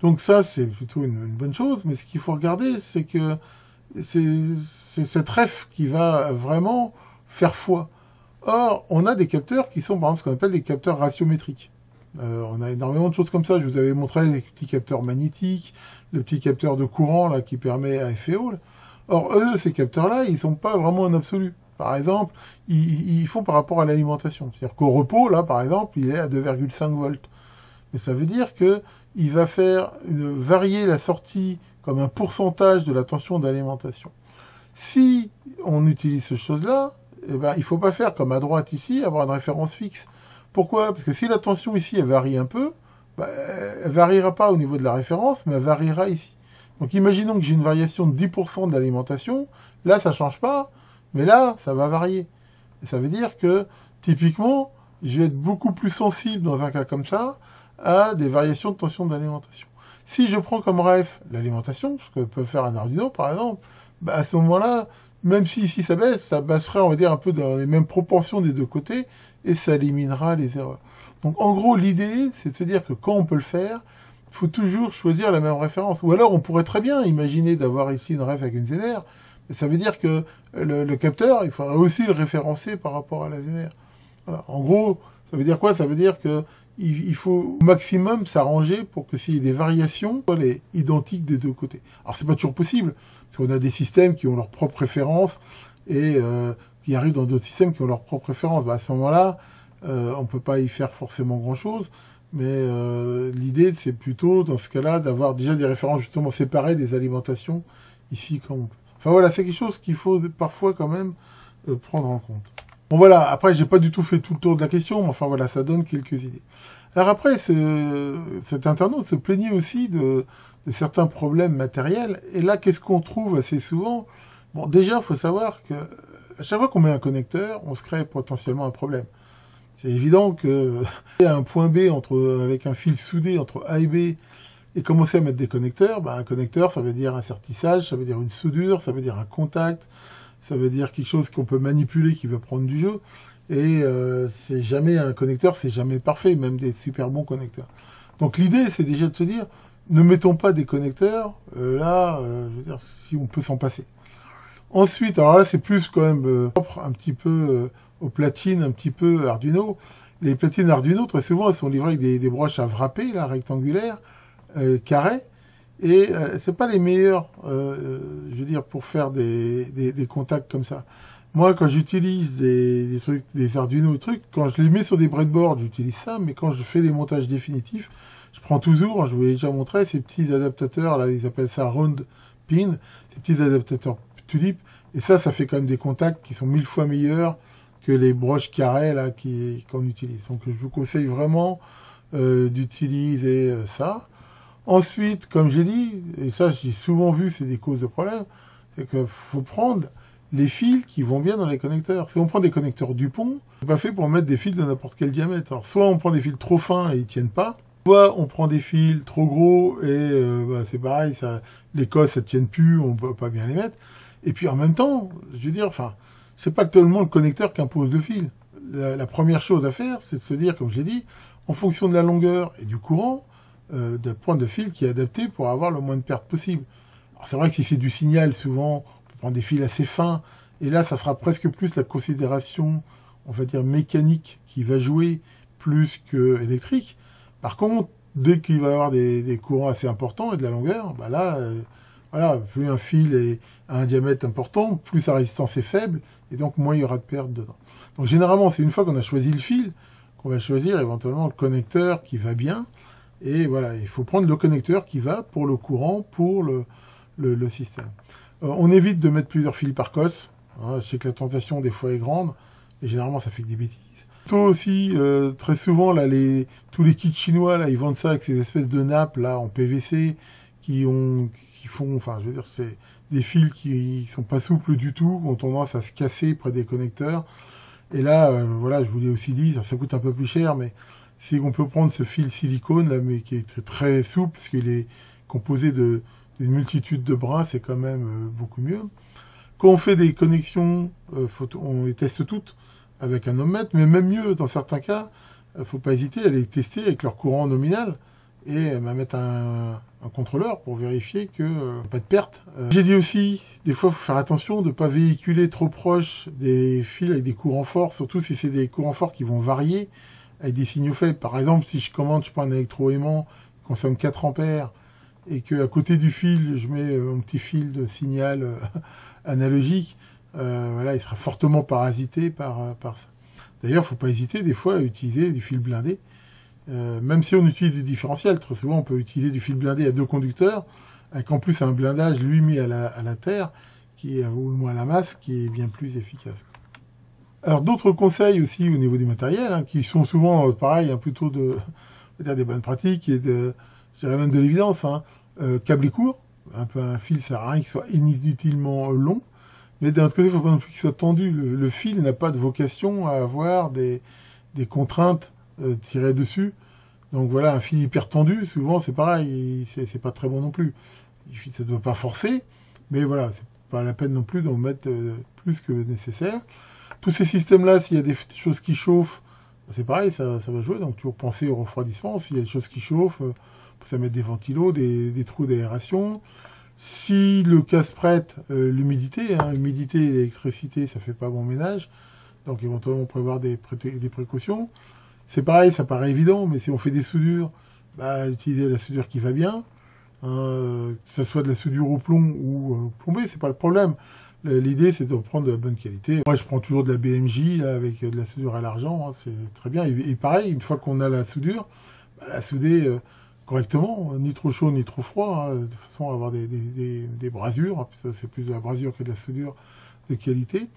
[SPEAKER 1] Donc ça, c'est plutôt une bonne chose, mais ce qu'il faut regarder, c'est que c'est cette ref qui va vraiment faire foi. Or, on a des capteurs qui sont, par exemple, ce qu'on appelle des capteurs ratiométriques. On a énormément de choses comme ça. Je vous avais montré les petits capteurs magnétiques, le petit capteur de courant là qui permet à FEO. Or, eux, ces capteurs-là, ils sont pas vraiment en absolu. Par exemple, ils font par rapport à l'alimentation. C'est-à-dire qu'au repos, là, par exemple, il est à 2,5 volts. Mais ça veut dire que il va faire varier la sortie comme un pourcentage de la tension d'alimentation. Si on utilise ces choses-là, il faut pas faire comme à droite ici, avoir une référence fixe. Pourquoi? Parce que si la tension ici, elle varie un peu, elle variera pas au niveau de la référence, mais elle variera ici. Donc imaginons que j'ai une variation de 10% de l'alimentation, là ça change pas, mais là ça va varier. Et ça veut dire que, typiquement, je vais être beaucoup plus sensible dans un cas comme ça, à des variations de tension d'alimentation. Si je prends comme ref l'alimentation, ce que peut faire un Arduino par exemple, à ce moment-là, même si ici ça baisserait, on va dire, un peu dans les mêmes proportions des deux côtés, et ça éliminera les erreurs. Donc en gros, l'idée, c'est de se dire que quand on peut le faire, il faut toujours choisir la même référence. Ou alors on pourrait très bien imaginer d'avoir ici une ref avec une ZNR, mais ça veut dire que le capteur, il faudrait aussi le référencer par rapport à la ZNR. Voilà. En gros, ça veut dire quoi? Ça veut dire que il faut au maximum s'arranger pour que s'il y ait des variations, soient les identiques des deux côtés. Alors c'est pas toujours possible, parce qu'on a des systèmes qui ont leurs propres préférences et qui arrivent dans d'autres systèmes qui ont leurs propres préférences. À ce moment-là, on peut pas y faire forcément grand-chose, mais l'idée c'est plutôt dans ce cas-là d'avoir déjà des références justement séparées des alimentations ici comme on peut. Enfin voilà, c'est quelque chose qu'il faut parfois quand même prendre en compte. Bon voilà, après j'ai pas du tout fait tout le tour de la question, mais enfin voilà, ça donne quelques idées. Alors après, cet internaute se plaignait aussi de certains problèmes matériels, et là qu'est-ce qu'on trouve assez souvent? Bon déjà, il faut savoir que à chaque fois qu'on met un connecteur, on se crée potentiellement un problème. C'est évident que y a un point B avec un fil soudé entre A et B, et commencer à mettre des connecteurs. Un connecteur, ça veut dire un sertissage, ça veut dire une soudure, ça veut dire un contact, ça veut dire quelque chose qu'on peut manipuler, qui veut prendre du jeu. Et c'est jamais un connecteur, c'est jamais parfait, même des super bons connecteurs. Donc l'idée, c'est déjà de se dire, ne mettons pas des connecteurs je veux dire, si on peut s'en passer. Ensuite, alors là, c'est plus quand même propre un petit peu aux platines, un petit peu Arduino. Les platines Arduino, très souvent, elles sont livrées avec des broches à wrapper, là, rectangulaires, carrés. Et c'est pas les meilleurs, je veux dire, pour faire des contacts comme ça. Moi, quand j'utilise des trucs, des Arduino et trucs, quand je les mets sur des breadboards, j'utilise ça, mais quand je fais les montages définitifs, je prends toujours, je vous l'ai déjà montré, ces petits adaptateurs, là, ils appellent ça round pin, ces petits adaptateurs tulip, et ça fait quand même des contacts qui sont 1000 fois meilleurs que les broches carrées, là, qu'on utilise. Donc, je vous conseille vraiment d'utiliser ça. Ensuite, comme j'ai dit, et ça j'ai souvent vu, c'est des causes de problème, c'est qu'il faut prendre les fils qui vont bien dans les connecteurs. Si on prend des connecteurs Dupont, c'est pas fait pour mettre des fils de n'importe quel diamètre. Alors, soit on prend des fils trop fins et ils tiennent pas, soit on prend des fils trop gros et c'est pareil, les cosses ça tiennent plus, on peut pas bien les mettre. Et puis en même temps, je veux dire, c'est pas tellement le connecteur qui impose le fil. La première chose à faire, c'est de se dire, comme j'ai dit, en fonction de la longueur et du courant, de prendre le fil qui est adapté pour avoir le moins de pertes possible. Alors c'est vrai que si c'est du signal, souvent, on peut prendre des fils assez fins, et là, ça sera presque plus la considération, on va dire, mécanique qui va jouer plus que électrique. Par contre, dès qu'il va y avoir des courants assez importants et de la longueur, voilà, plus un fil a un diamètre important, plus sa résistance est faible, et donc moins il y aura de pertes dedans. Donc généralement, c'est une fois qu'on a choisi le fil, qu'on va choisir éventuellement le connecteur qui va bien, et voilà, il faut prendre le connecteur qui va pour le courant, pour le système. On évite de mettre plusieurs fils par cosse. Je sais que la tentation des fois est grande, mais généralement ça fait que des bêtises. Plutôt aussi, très souvent, là, tous les kits chinois, là, ils vendent ça avec ces espèces de nappes là en PVC qui font, je veux dire, c'est des fils qui sont pas souples du tout, qui ont tendance à se casser près des connecteurs. Et là, voilà, je vous l'ai aussi dit, ça coûte un peu plus cher, mais si on peut prendre ce fil silicone là, mais qui est très souple, parce qu'il est composé d'une multitude de brins, c'est quand même beaucoup mieux. Quand on fait des connexions, on les teste toutes avec un ohmmètre, mais même mieux, dans certains cas, faut pas hésiter à les tester avec leur courant nominal et à mettre un contrôleur pour vérifier que pas de perte. J'ai dit aussi, des fois, faut faire attention de pas véhiculer trop proche des fils avec des courants forts, surtout si c'est des courants forts qui vont varier avec des signaux faibles. Par exemple, si je prends un électroaimant qui consomme 4 ampères et que à côté du fil, je mets un petit fil de signal analogique, voilà, il sera fortement parasité par ça. D'ailleurs, faut pas hésiter des fois à utiliser du fil blindé. Même si on utilise du différentiel, très souvent on peut utiliser du fil blindé à 2 conducteurs, avec en plus un blindage lui mis à la terre, ou moins à la masse, qui est bien plus efficace. Alors d'autres conseils aussi au niveau du matériel, qui sont souvent pareil, plutôt des bonnes pratiques et je dirais même de l'évidence. Câble court, un fil sert à rien qu'il soit inutilement long, mais d'un autre côté, il ne faut pas non plus qu'il soit tendu. Le fil n'a pas de vocation à avoir des contraintes tirées dessus. Donc voilà, un fil hyper tendu, souvent c'est pareil, c'est pas très bon non plus. Ça ne doit pas forcer, mais voilà, c'est pas la peine non plus d'en mettre plus que nécessaire. Tous ces systèmes-là, s'il y a des choses qui chauffent, c'est pareil, ça va jouer. Donc toujours penser au refroidissement. S'il y a des choses qui chauffent, ça mettre des ventilos, des trous d'aération. Si le cas se prête, l'humidité, l'humidité et l'électricité, ça fait pas bon ménage. Donc éventuellement prévoir des précautions. C'est pareil, ça paraît évident, mais si on fait des soudures, utiliser la soudure qui va bien. Que ça soit de la soudure au plomb ou plombée, c'est pas le problème. L'idée, c'est de prendre de la bonne qualité. Moi, je prends toujours de la BMJ là, avec de la soudure à l'argent, c'est très bien. Et pareil, une fois qu'on a la soudure, la souder correctement, ni trop chaud ni trop froid, de façon à avoir des brasures. C'est plus de la brasure que de la soudure de qualité.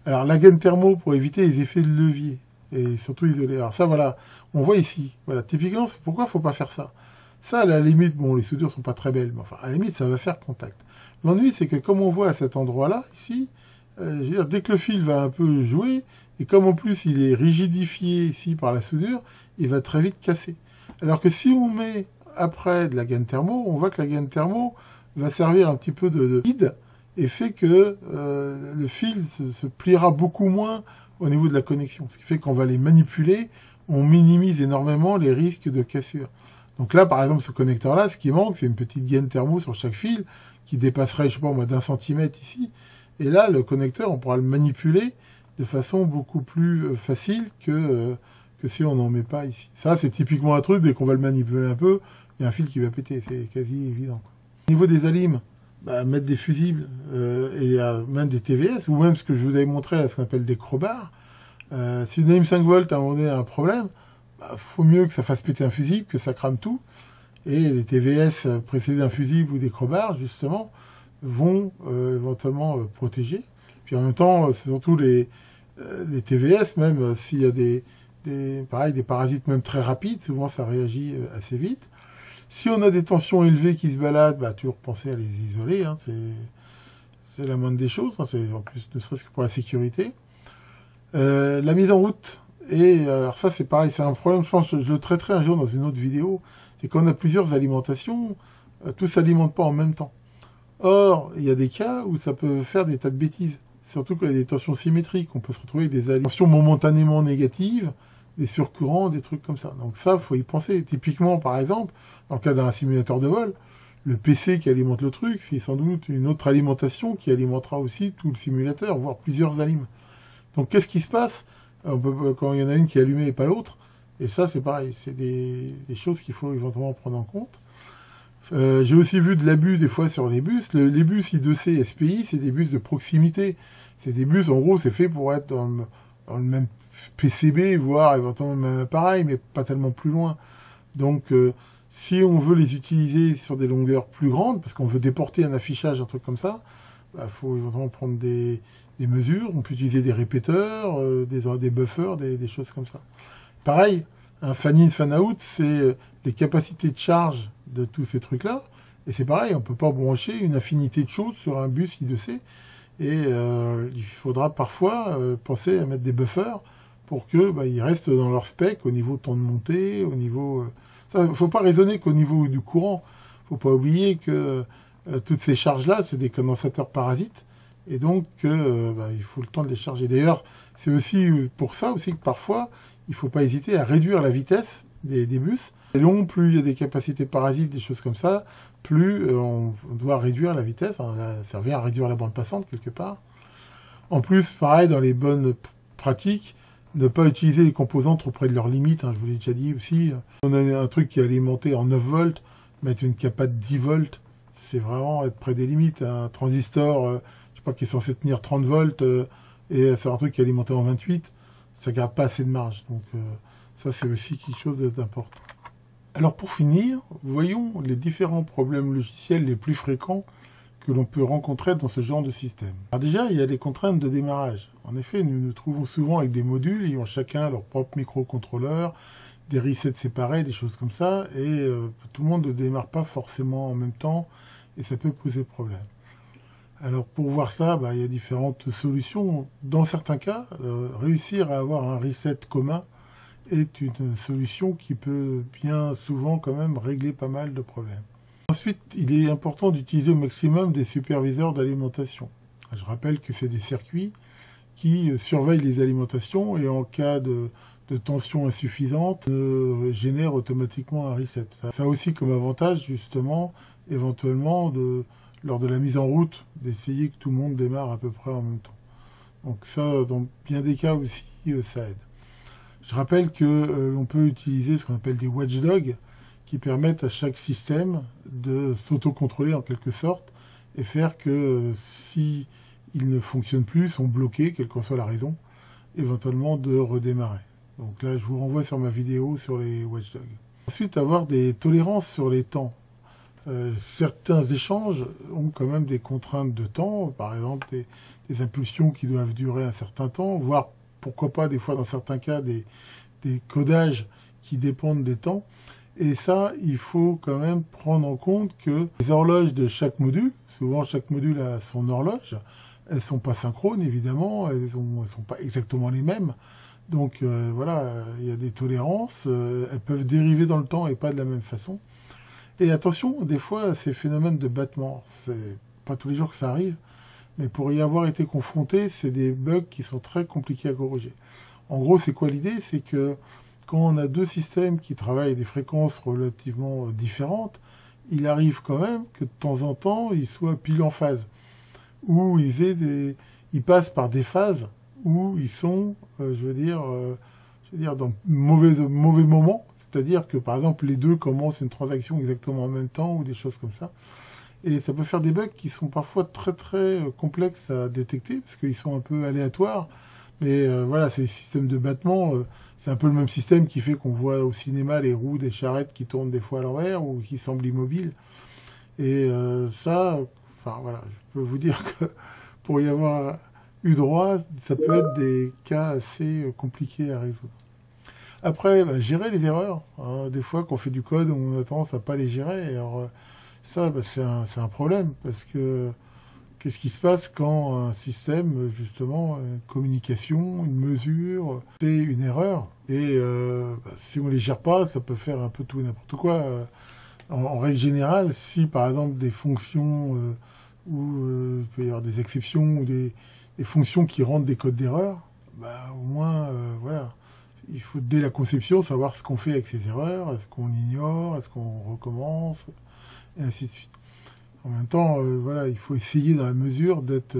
[SPEAKER 1] Alors, la gaine thermo pour éviter les effets de levier et surtout isoler. Alors ça, voilà, on voit ici. Voilà, typiquement, pourquoi faut pas faire ça? Ça, à la limite, les soudures sont pas très belles, mais enfin, à la limite, ça va faire contact. L'ennui, c'est que comme on voit à cet endroit-là, ici, je veux dire, dès que le fil va un peu jouer, et comme en plus il est rigidifié ici par la soudure, il va très vite casser. Alors que si on met après de la gaine thermo, on voit que la gaine thermo va servir un petit peu de guide et fait que le fil se pliera beaucoup moins au niveau de la connexion. Ce qui fait qu'on va les manipuler, on minimise énormément les risques de cassure. Donc là, par exemple, ce connecteur-là, ce qui manque, c'est une petite gaine thermo sur chaque fil qui dépasserait, je sais pas moi, d'1 centimètre ici. Et là, le connecteur, on pourra le manipuler de façon beaucoup plus facile que si on n'en met pas ici. Ça, c'est typiquement un truc, dès qu'on va le manipuler un peu, il y a un fil qui va péter, c'est quasi évident. Au niveau des alimes, mettre des fusibles et même des TVS, ou même ce que je vous avais montré, ce qu'on appelle des crowbars. Si une alim 5 volts à un moment donné a un problème, faut mieux que ça fasse péter un fusible, que ça crame tout. Et les TVS précédés d'un fusible ou des crowbars, justement, vont éventuellement protéger. Puis en même temps, c'est surtout les TVS, même s'il y a des parasites même très rapides, souvent ça réagit assez vite. Si on a des tensions élevées qui se baladent, toujours penser à les isoler, hein, c'est la moindre des choses, hein, c'est en plus ne serait-ce que pour la sécurité. La mise en route, alors ça c'est pareil, c'est un problème, je pense que je le traiterai un jour dans une autre vidéo, c'est qu'on a plusieurs alimentations, tout s'alimente pas en même temps. Or, il y a des cas où ça peut faire des tas de bêtises, surtout quand il y a des tensions symétriques, on peut se retrouver avec des tensions momentanément négatives, des surcourants, des trucs comme ça. Donc ça, faut y penser. Typiquement, par exemple, dans le cas d'un simulateur de vol, le PC qui alimente le truc, c'est sans doute une autre alimentation qui alimentera aussi tout le simulateur, voire plusieurs alimes. Donc qu'est-ce qui se passe quand il y en a une qui est allumée et pas l'autre? Et ça, c'est pareil, c'est des choses qu'il faut éventuellement prendre en compte. J'ai aussi vu de l'abus des fois sur les bus. Les bus I2C SPI, c'est des bus de proximité. C'est des bus, en gros, c'est fait pour être dans le même PCB, voire éventuellement le même appareil, mais pas tellement plus loin. Donc, si on veut les utiliser sur des longueurs plus grandes, parce qu'on veut déporter un affichage, un truc comme ça, faut éventuellement prendre des mesures. On peut utiliser des répéteurs, des buffers, des choses comme ça. Pareil, un fan-in, fan-out, c'est les capacités de charge de tous ces trucs-là. Et c'est pareil, on peut pas brancher une infinité de choses sur un bus I2C. Et il faudra parfois penser à mettre des buffers pour que ils restent dans leur spec au niveau temps de montée, au niveau... faut pas raisonner qu'au niveau du courant. Faut pas oublier que toutes ces charges-là, c'est des condensateurs parasites. Et donc, il faut le temps de les charger. D'ailleurs, c'est aussi pour ça aussi que parfois, il faut pas hésiter à réduire la vitesse des bus. Et long, plus il y a des capacités parasites, des choses comme ça, plus on doit réduire la vitesse. Ça revient à réduire la bande passante quelque part. En plus, pareil, dans les bonnes pratiques, ne pas utiliser les composants trop près de leurs limites. Je vous l'ai déjà dit aussi. On a un truc qui est alimenté en 9 volts, mettre une capa de 10 volts, c'est vraiment être près des limites. Un transistor, je sais pas, qui est censé tenir 30 volts, et c'est un truc qui est alimenté en 28, ça garde pas assez de marge. Donc ça, c'est aussi quelque chose d'important. Alors pour finir, voyons les différents problèmes logiciels les plus fréquents que l'on peut rencontrer dans ce genre de système. Alors déjà, il y a les contraintes de démarrage. En effet, nous nous trouvons souvent avec des modules, ils ont chacun leur propre microcontrôleur, des resets séparés, des choses comme ça, et tout le monde ne démarre pas forcément en même temps, et ça peut poser problème. Alors pour voir ça, il y a différentes solutions. Dans certains cas, réussir à avoir un reset commun est une solution qui peut bien souvent quand même régler pas mal de problèmes. Ensuite, il est important d'utiliser au maximum des superviseurs d'alimentation. Je rappelle que c'est des circuits qui surveillent les alimentations et en cas de tension insuffisante, génèrent automatiquement un reset. Ça a aussi comme avantage justement, éventuellement, lors de la mise en route, d'essayer que tout le monde démarre à peu près en même temps. Donc ça, dans bien des cas aussi, ça aide. Je rappelle que l'on peut utiliser ce qu'on appelle des watchdogs qui permettent à chaque système de s'autocontrôler en quelque sorte et faire que si ils ne fonctionnent plus, sont bloqués, quelle que soit la raison, éventuellement de redémarrer. Donc là, je vous renvoie sur ma vidéo sur les watchdogs. Ensuite, avoir des tolérances sur les temps. Certains échanges ont quand même des contraintes de temps, par exemple des impulsions qui doivent durer un certain temps, voire pourquoi pas des fois dans certains cas des codages qui dépendent des temps. Et ça, il faut quand même prendre en compte que les horloges de chaque module, souvent chaque module a son horloge, elles sont pas synchrones évidemment, elles sont pas exactement les mêmes. Donc voilà, il y a des tolérances, elles peuvent dériver dans le temps et pas de la même façon. Et attention, des fois, ces phénomènes de battement, c'est pas tous les jours que ça arrive, mais pour y avoir été confronté, c'est des bugs qui sont très compliqués à corriger. En gros, c'est quoi l'idée? C'est que quand on a deux systèmes qui travaillent à des fréquences relativement différentes, il arrive quand même que de temps en temps, ils soient pile en phase, ou ils passent par des phases où ils sont, je veux dire, dans mauvais moments. C'est-à-dire que, par exemple, les deux commencent une transaction exactement en même temps ou des choses comme ça. Et ça peut faire des bugs qui sont parfois très très complexes à détecter parce qu'ils sont un peu aléatoires. Mais voilà, ces systèmes de battement, c'est un peu le même système qui fait qu'on voit au cinéma les roues des charrettes qui tournent des fois à l'envers ou qui semblent immobiles. Et ça, enfin voilà, je peux vous dire que pour y avoir eu droit, ça peut être des cas assez compliqués à résoudre. Après, bah, gérer les erreurs. Hein. Des fois, quand on fait du code, on a tendance à pas les gérer. Alors, ça, bah, c'est un problème parce que qu'est-ce qui se passe quand un système, justement, une communication, une mesure, fait une erreur et bah, si on les gère pas, ça peut faire un peu tout et n'importe quoi. En règle générale, si par exemple des fonctions où il peut y avoir des exceptions ou des fonctions qui rendent des codes d'erreur, bah, au moins, voilà. Il faut dès la conception savoir ce qu'on fait avec ces erreurs, est-ce qu'on ignore, est-ce qu'on recommence, et ainsi de suite. En même temps, voilà, il faut essayer dans la mesure d'être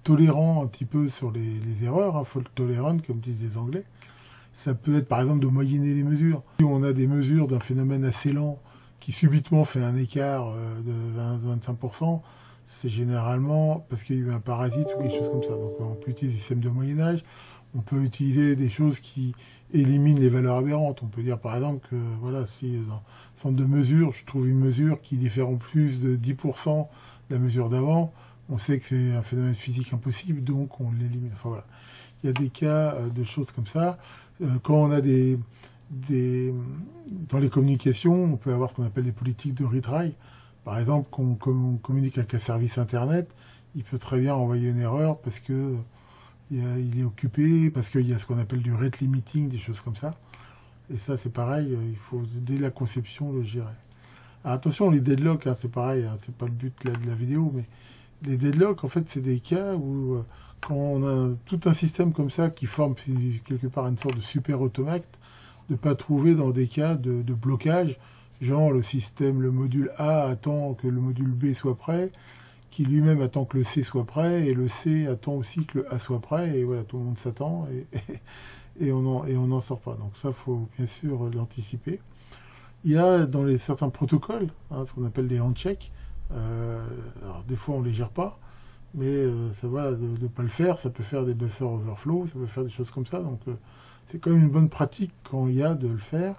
[SPEAKER 1] tolérant un petit peu sur les erreurs, hein, fault tolerant comme disent les Anglais. Ça peut être par exemple de moyenner les mesures. Si on a des mesures d'un phénomène assez lent qui subitement fait un écart de 20-25%, c'est généralement parce qu'il y a eu un parasite ou quelque chose comme ça. Donc on peut utiliser des systèmes de moyen-âge, on peut utiliser des choses qui éliminent les valeurs aberrantes. On peut dire par exemple que voilà, si dans le centre de mesure, je trouve une mesure qui diffère en plus de 10% de la mesure d'avant, on sait que c'est un phénomène physique impossible, donc on l'élimine. Enfin voilà, il y a des cas de choses comme ça. Quand on a dans les communications, on peut avoir ce qu'on appelle des politiques de retry. Par exemple, quand on communique avec un service internet, il peut très bien envoyer une erreur parce que il est occupé, parce qu'il y a ce qu'on appelle du rate limiting, des choses comme ça. Et ça, c'est pareil, il faut dès la conception le gérer. Alors, attention, les deadlocks, hein, c'est pareil, hein, c'est pas le but de la vidéo, mais les deadlocks, en fait, c'est des cas où quand on a tout un système comme ça qui forme quelque part une sorte de super automate, de pas trouver dans des cas de blocage, genre le module A attend que le module B soit prêt, qui lui-même attend que le C soit prêt, et le C attend aussi que le A soit prêt, et voilà, tout le monde s'attend, et on n'en sort pas. Donc ça, faut bien sûr l'anticiper. Il y a dans certains protocoles, hein, ce qu'on appelle des handshakes, alors des fois on les gère pas, mais ça voilà, de ne pas le faire, ça peut faire des buffer overflow, ça peut faire des choses comme ça, donc c'est quand même une bonne pratique quand il y a de le faire.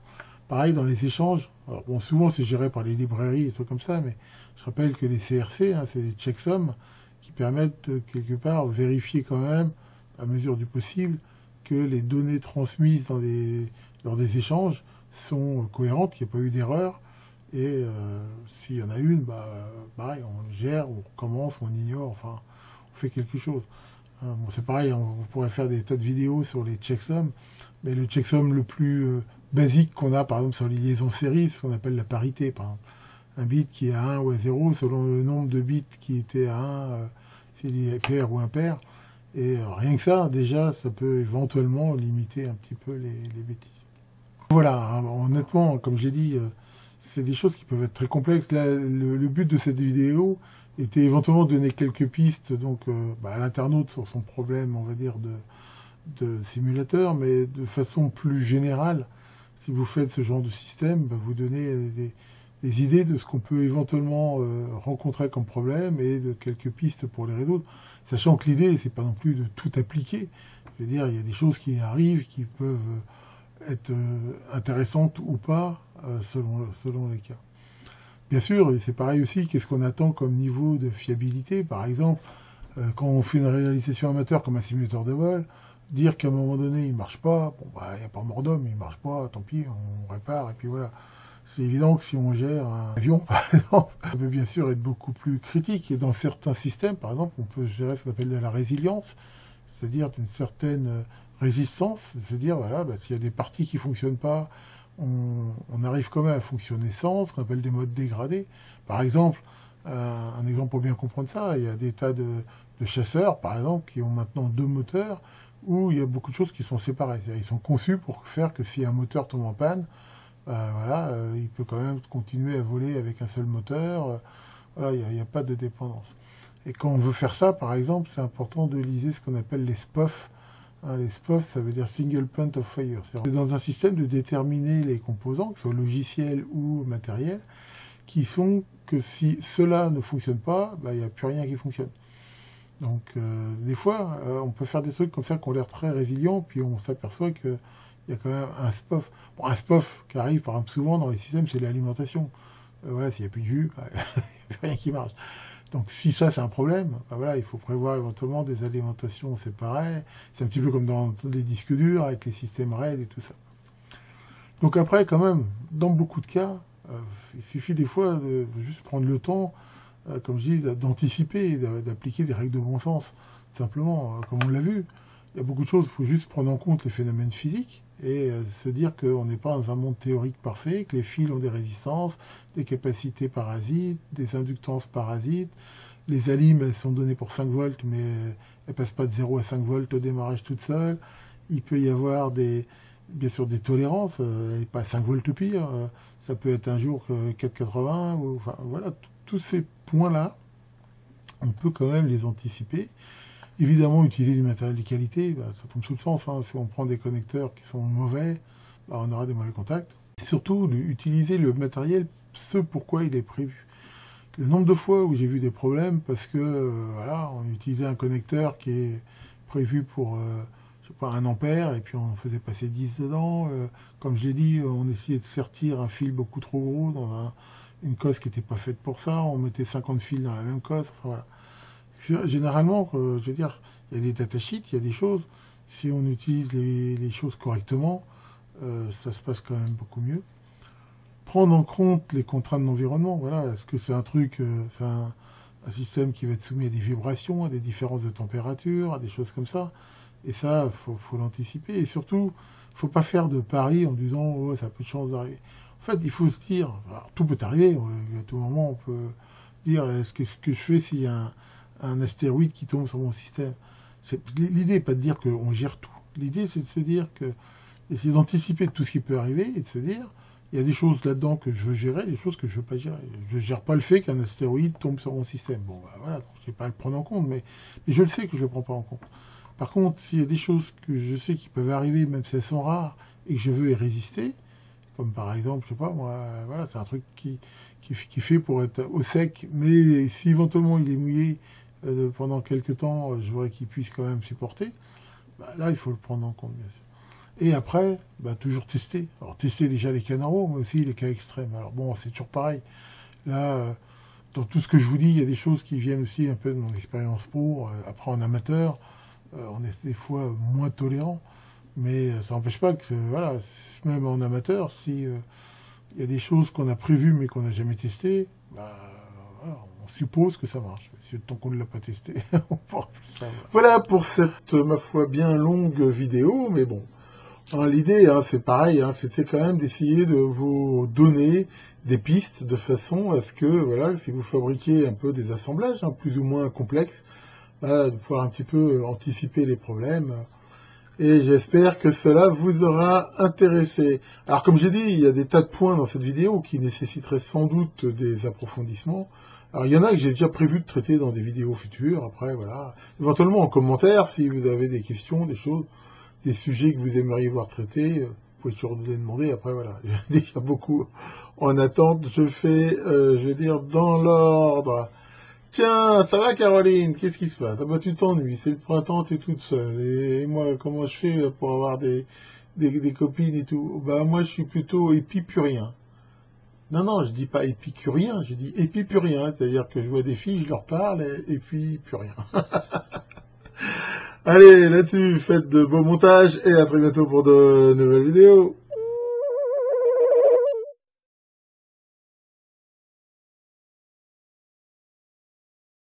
[SPEAKER 1] Pareil dans les échanges, alors bon, souvent c'est géré par les librairies et tout comme ça, mais je rappelle que les CRC, hein, c'est des checksums qui permettent de quelque part vérifier quand même, à mesure du possible, que les données transmises lors des échanges sont cohérentes, qu'il n'y a pas eu d'erreur, et s'il y en a une, bah, pareil, on gère, on recommence, on ignore, enfin, on fait quelque chose. Bon, c'est pareil, on pourrait faire des tas de vidéos sur les checksums, mais le checksum le plus basique qu'on a, par exemple, sur les liaisons séries, c'est ce qu'on appelle la parité, par exemple. Un bit qui est à 1 ou à 0, selon le nombre de bits qui étaient à 1, s'il est pair ou impair. Et rien que ça, déjà, ça peut éventuellement limiter un petit peu les bêtises. Voilà, hein, honnêtement, comme j'ai dit, c'est des choses qui peuvent être très complexes. Là, le but de cette vidéo était éventuellement de donner quelques pistes donc, à l'internaute sur son problème, on va dire, de simulateur, mais de façon plus générale, si vous faites ce genre de système, vous donnez des idées de ce qu'on peut éventuellement rencontrer comme problème et de quelques pistes pour les résoudre, sachant que l'idée, c'est pas non plus de tout appliquer. Je veux dire, il y a des choses qui arrivent qui peuvent être intéressantes ou pas selon les cas. Bien sûr, c'est pareil aussi, qu'est-ce qu'on attend comme niveau de fiabilité. Par exemple, quand on fait une réalisation amateur comme un simulateur de vol, dire qu'à un moment donné il marche pas, bon bah il n'y a pas mort d'homme, il marche pas, tant pis, on répare et puis voilà. C'est évident que si on gère un avion, par exemple, ça peut bien sûr être beaucoup plus critique. Et dans certains systèmes, par exemple, on peut gérer ce qu'on appelle de la résilience, c'est-à-dire d'une certaine résistance, c'est-à-dire voilà, s'il y a des parties qui fonctionnent pas, on arrive quand même à fonctionner sans, ce qu'on appelle des modes dégradés. Par exemple, un exemple pour bien comprendre ça, il y a des tas de chasseurs, par exemple, qui ont maintenant 2 moteurs, où il y a beaucoup de choses qui sont séparées. Ils sont conçus pour faire que si un moteur tombe en panne, voilà, il peut quand même continuer à voler avec un seul moteur. Voilà, il n'y a pas de dépendance. Et quand on veut faire ça, par exemple, c'est important de liser ce qu'on appelle les SPOF. Les SPOF, ça veut dire Single Point of Failure. C'est dans un système de déterminer les composants, que ce soit logiciels ou matériels, qui font que si cela ne fonctionne pas, il n'y a plus rien qui fonctionne. Donc, des fois, on peut faire des trucs comme ça qui ont l'air très résilients, puis on s'aperçoit qu'il y a quand même un SPOF. Bon, un SPOF qui arrive, par exemple, souvent dans les systèmes, c'est l'alimentation. Voilà, s'il n'y a plus de jus, il n'y a plus rien qui marche. Donc, si ça, c'est un problème, voilà, il faut prévoir éventuellement des alimentations séparées. C'est un petit peu comme dans les disques durs, avec les systèmes RAID et tout ça. Donc après, quand même, dans beaucoup de cas, il suffit des fois de juste prendre le temps, comme je dis, d'anticiper, d'appliquer des règles de bon sens. Simplement, comme on l'a vu, il y a beaucoup de choses, il faut juste prendre en compte les phénomènes physiques et se dire qu'on n'est pas dans un monde théorique parfait, que les fils ont des résistances, des capacités parasites, des inductances parasites. Les alimes, elles sont données pour 5 volts, mais elles passent pas de 0 à 5 volts au démarrage toutes seules. Il peut y avoir bien sûr des tolérances, et pas 5 volts pire. Ça peut être un jour 4,80, ou enfin voilà, tous ces points-là, on peut quand même les anticiper. Évidemment, utiliser du matériel de qualité, ça tombe sous le sens. Si on prend des connecteurs qui sont mauvais, on aura des mauvais contacts. Et surtout, utiliser le matériel, ce pourquoi il est prévu. Le nombre de fois où j'ai vu des problèmes parce que, voilà, on utilisait un connecteur qui est prévu pour, je sais pas, 1 ampère, et puis on faisait passer 10 dedans. Comme j'ai dit, on essayait de sertir un fil beaucoup trop gros dans une cosse qui n'était pas faite pour ça. On mettait 50 fils dans la même cosse. Enfin, voilà. Généralement, je veux dire, il y a des datasheets, il y a des choses. Si on utilise les choses correctement, ça se passe quand même beaucoup mieux. Prendre en compte les contraintes d'environnement. Voilà, est-ce que c'est un truc, c'est un système qui va être soumis à des vibrations, à des différences de température, à des choses comme ça. Et ça, faut l'anticiper. Et surtout, faut pas faire de paris en disant oh, ça a peu de chance d'arriver. En fait, il faut se dire, alors, tout peut arriver. À tout moment, on peut dire ce que je fais s'il y a un astéroïde qui tombe sur mon système. L'idée n'est pas de dire qu'on gère tout. L'idée, c'est de se dire que, essayer d'anticiper tout ce qui peut arriver et de se dire, il y a des choses là-dedans que je veux gérer, des choses que je ne veux pas gérer. Je ne gère pas le fait qu'un astéroïde tombe sur mon système. Bon, voilà, je ne vais pas le prendre en compte, mais je le sais que je ne le prends pas en compte. Par contre, s'il y a des choses que je sais qui peuvent arriver, même si elles sont rares, et que je veux y résister, comme par exemple, je sais pas, moi, voilà, c'est un truc qui fait pour être au sec, mais si éventuellement il est mouillé pendant quelques temps, je voudrais qu'il puisse quand même supporter, là, il faut le prendre en compte, bien sûr. Et après, toujours tester. Alors, tester déjà les cas normaux, mais aussi les cas extrêmes. Alors bon, c'est toujours pareil. Là, dans tout ce que je vous dis, il y a des choses qui viennent aussi un peu de mon expérience pro. Après, en amateur, on est des fois moins tolérant. Mais ça n'empêche pas que, voilà, même en amateur, si il y a des choses qu'on a prévues mais qu'on n'a jamais testées, voilà, on suppose que ça marche. Mais tant qu'on ne l'a pas testé, on pourra plus savoir. Voilà pour cette, ma foi, bien longue vidéo, mais bon. L'idée, c'est pareil, c'était quand même d'essayer de vous donner des pistes de façon à ce que, voilà, si vous fabriquez un peu des assemblages plus ou moins complexes, de pouvoir un petit peu anticiper les problèmes. Et j'espère que cela vous aura intéressé. Alors comme j'ai dit, il y a des tas de points dans cette vidéo qui nécessiteraient sans doute des approfondissements. Alors il y en a que j'ai déjà prévu de traiter dans des vidéos futures. Après, voilà, éventuellement en commentaire, si vous avez des questions, des choses, des sujets que vous aimeriez voir traités, vous pouvez toujours nous les demander. Après, voilà, j'ai déjà beaucoup en attente. Je fais, je vais dire, dans l'ordre. Tiens, ça va Caroline? Qu'est-ce qui se passe? Ah bah tu t'ennuies, c'est le printemps, t'es toute seule. Et moi, comment je fais pour avoir des copines et tout? Bah moi, je suis plutôt épipurien. Non, je dis pas épicurien, je dis épipurien. C'est-à-dire que je vois des filles, je leur parle, et puis plus rien. Allez, là-dessus, faites de beaux montages, et à très bientôt pour de nouvelles vidéos.